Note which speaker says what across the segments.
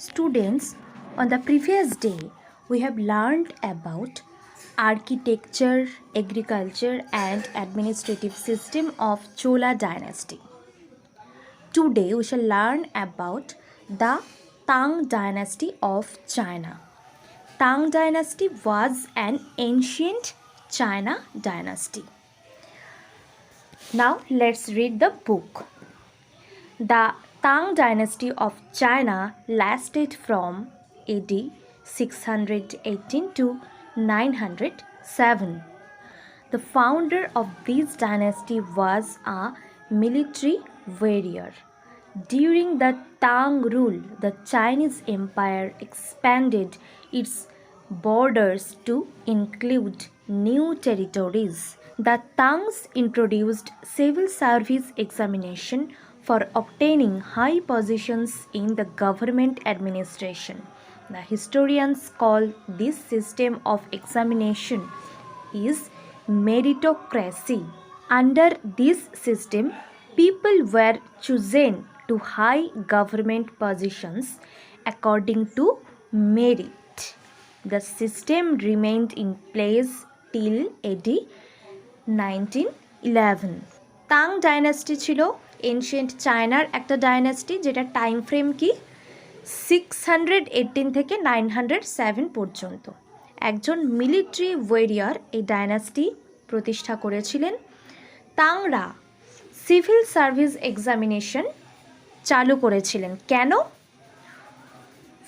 Speaker 1: Students, on the previous day, we have learned about architecture, agriculture, and administrative system of Chola dynasty. Today, we shall learn about the Tang dynasty of China. Tang dynasty was an ancient China dynasty. Now, let's read the book. The Tang dynasty of China lasted from AD 618 to 907. The founder of this dynasty was a military warrior. During the Tang rule, the Chinese Empire expanded its borders to include new territories. The Tangs introduced civil service examination for obtaining high positions in the government administration. The historians call this system of examination is meritocracy. Under this system, people were chosen to high government positions according to merit. The system remained in place till AD 1911. তাং dynasty ছিল ancient চায়নার একটা dynasty যেটা time frame কি 618 থেকে 907 পর্যন্ত। একজন military warrior এই dynasty প্রতিষ্ঠা করেছিলেন। তাংরা সিভিল সার্ভিস এক্সামিনেশন চালু করেছিলেন। কেন?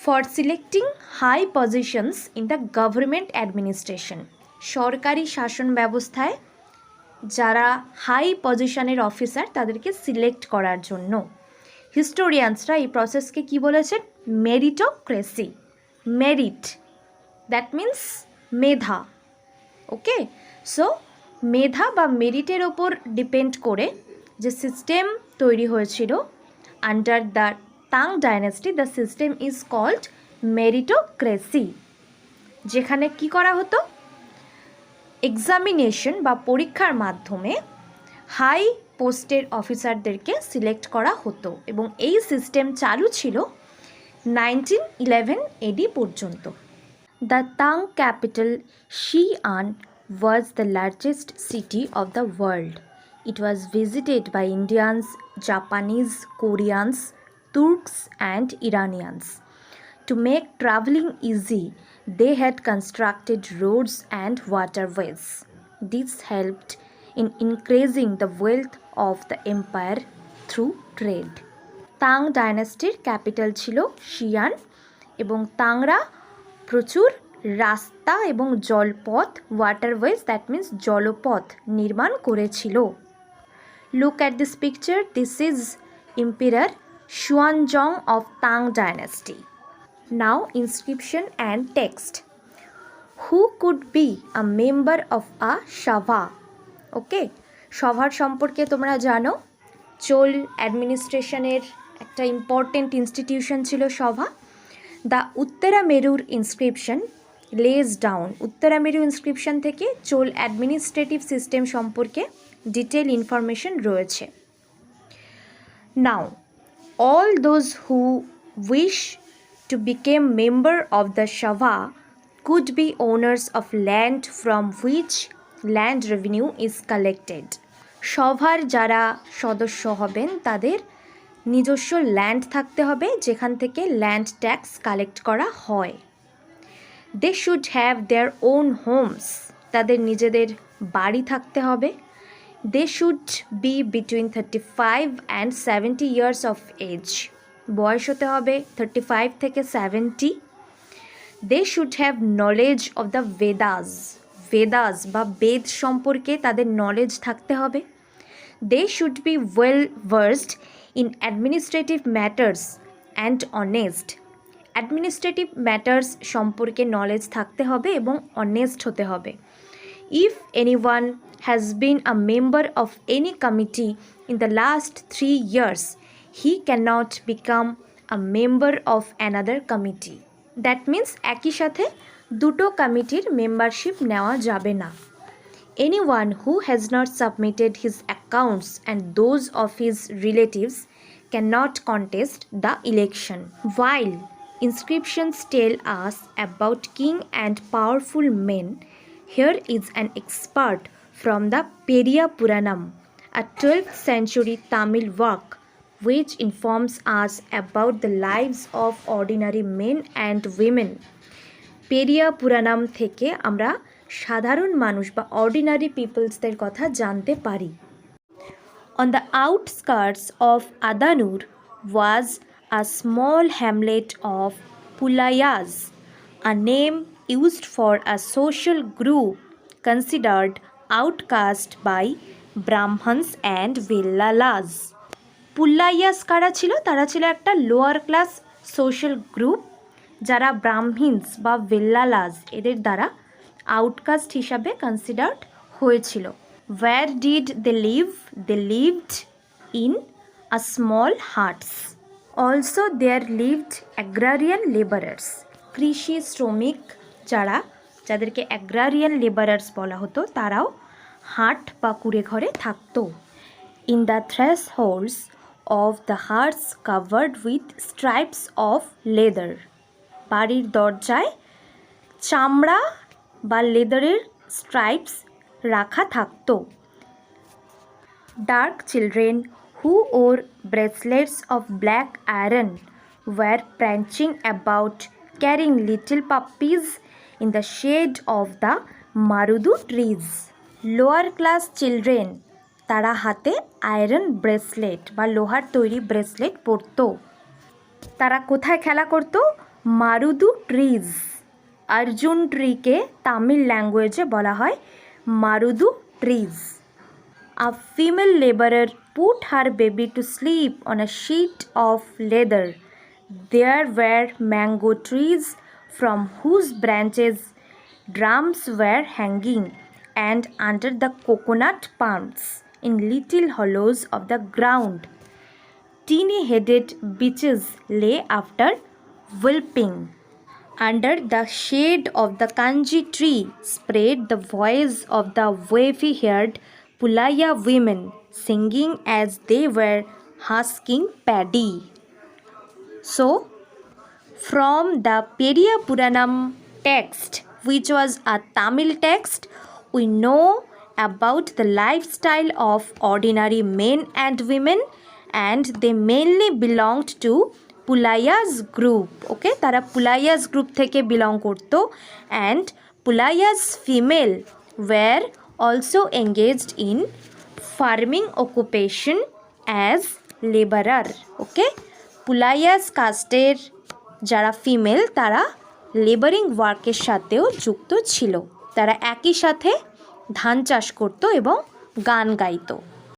Speaker 1: For selecting high positions in the government administration. সরকারি শাসন ব্যবস্থায় যারা হাই পজিশনের অফিসার তাদেরকে সিলেক্ট করার জন্য। হিস্টোরিয়ানসরা এই প্রসেসকে কি বলেছেন? মেরিটোক্রেসি। মেরিট দ্যাট মিন্স মেধা। ওকে, সো মেধা বা মেরিটের ওপর ডিপেন্ড করে যে সিস্টেম তৈরি হয়েছিল under the Tang dynasty, the system is called meritocracy. যেখানে কি করা হতো? এক্সামিনেশন বা পরীক্ষার মাধ্যমে হাই পোস্টের অফিসারদেরকে সিলেক্ট করা হতো এবং এই সিস্টেম চালু ছিল 1911 এডি পর্যন্ত। The Tang capital Xi'an was the largest city of the world. It was visited by Indians, Japanese, Koreans, Turks and Iranians. To make traveling easy, they had constructed roads and waterways. This helped in increasing the wealth of the empire through trade. Tang ডাইনাস্টির capital ছিল Xi'an এবং তাংরা প্রচুর রাস্তা এবং জলপথ, waterways that means জলপথ নির্মাণ করেছিল। Look at this picture, this is emperor Xuanzong of Tang dynasty. Now inscription and text. Who could be a member of a sabha? Okay, সভার সম্পর্কে তোমরা জানো, চোল অ্যাডমিনিস্ট্রেশনের একটা ইম্পর্টেন্ট ইনস্টিটিউশন ছিল সভা। দ্য উত্তরা মেরুর ইনস্ক্রিপশন লেজ ডাউন। উত্তরা মেরু ইনস্ক্রিপশন থেকে চোল অ্যাডমিনিস্ট্রেটিভ সিস্টেম সম্পর্কে ডিটেল ইনফরমেশন রয়েছে। নাও all those who wish to become member of the Sabha could be owners of land from which land revenue is collected. সভার যারা সদস্য হবেন তাদের নিজস্ব ল্যান্ড থাকতে হবে যেখান থেকে ল্যান্ড ট্যাক্স কালেক্ট করা হয়। They should have their own homes. তাদের নিজেদের বাড়ি থাকতে হবে। They should be between 35 and 70 years of age. বয়স হতে হবে 35 থেকে 70। They should have knowledge of the Vedas. Vedas বা বেদ সম্পর্কে তাদের নলেজ থাকতে হবে। They should be well versed in administrative matters and honest. Administrative matters সম্পর্কে নলেজ থাকতে হবে এবং অনেস্ট হতে হবে। If anyone has been a member of any committee in the last 3 years, he cannot become a member of another committee. That means একই সাথে দুটো কমিটির মেম্বারশিপ নেওয়া যাবে না। Anyone who has not submitted his accounts and those of his relatives cannot contest the election. While inscriptions tell us about king and powerful men. Here is an expert from the Periya Puranam, a 12th century Tamil work which informs us about the lives of ordinary men and women. Periya পুরাণাম থেকে আমরা সাধারণ মানুষ বা ordinary পিপলসদের কথা জানতে পারি। On the outskirts of Adanur was a small hamlet of Pulayas, a name used for a social group considered outcast by Brahmins and Vellalas. পুল্লাইয়াস কারা ছিল? তারা ছিল একটা লোয়ার ক্লাস সোশ্যাল গ্রুপ যারা ব্রাহ্মিনস বা ভেল্লালাস এদের দ্বারা আউটকাস্ট হিসাবে কনসিডার্ড হয়েছিল। Where did they live? They lived in a small huts. Also there lived agrarian labourers, কৃষি শ্রমিক যাদেরকে অ্যাগ্রারিয়ান লেবারার্স বলা হতো তারাও হাট বা কুড়ে ঘরে থাকতো। In the thresholds of the huts covered with stripes of leather, বাড়ির দরজায় চামড়া বা লেদারের স্ট্রাইপস রাখা থাকতো। Dark children who wore bracelets of black iron were prancing about carrying little puppies in the shade of the marudu trees. Lower class children তারা হাতে iron bracelet বা লোহার তৈরি ব্রেসলেট পরতো। তারা কোথায় খেলা করতো? মারুদু ট্রিজ। অর্জুন ট্রিকে তামিল ল্যাঙ্গুয়েজে বলা হয় মারুদু trees. A female laborer put her baby to sleep on a sheet of leather. There were mango trees from whose branches drums were hanging, and under the coconut palms, in little hollows of the ground, teeny-headed bitches lay after whelping. Under the shade of the kanji tree spread the voice of the wavy-haired Pulaya women, singing as they were husking paddy. So, from the Periya Puranam text, which was a Tamil text, we know about the lifestyle of ordinary men and women, and they mainly belonged to Pulayas group. Okay, তারা Pulayas group থেকে belong করতো, and Pulayas female were also engaged in farming occupation as laborer. Okay, Pulayas কাস্টের যারা female তারা লেবারিং ওয়ার্কের সাথেও যুক্ত ছিল। তারা একই সাথে ধান চাষ করতো এবং গান গাইতো।